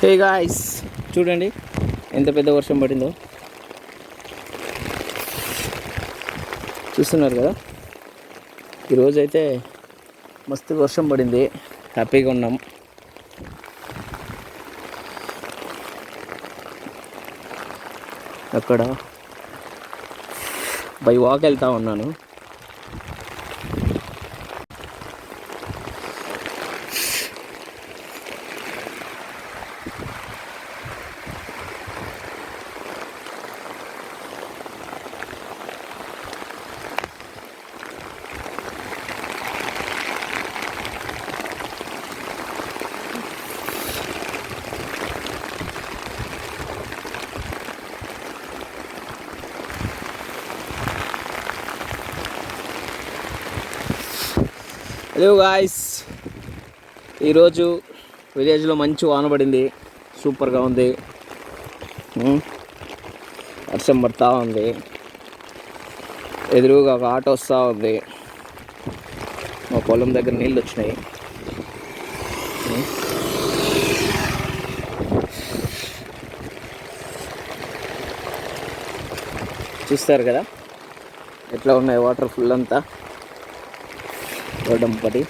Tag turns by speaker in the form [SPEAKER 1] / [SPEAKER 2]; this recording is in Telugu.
[SPEAKER 1] హే గాయ్స్, చూడండి ఎంత పెద్ద వర్షం పడిందో. చూస్తున్నారు కదా, ఈరోజైతే మస్తు వర్షం పడింది. హ్యాపీగా ఉన్నాం. అక్కడ బై వాక్ వెళ్తా ఉన్నాను. హలో గాయ్స్, ఈరోజు విలేజ్లో మంచి వాన పడింది. సూపర్గా ఉంది. వర్షం పడుతూ ఉంది. ఎదురుగా ఒక ఆటో వస్తూ ఉంది. మా పొలం దగ్గర నీళ్ళు వచ్చినాయి. చూస్తారు కదా ఎట్లా ఉన్నాయి వాటర్ ఫుల్ అంతా. గొడ్డంపటి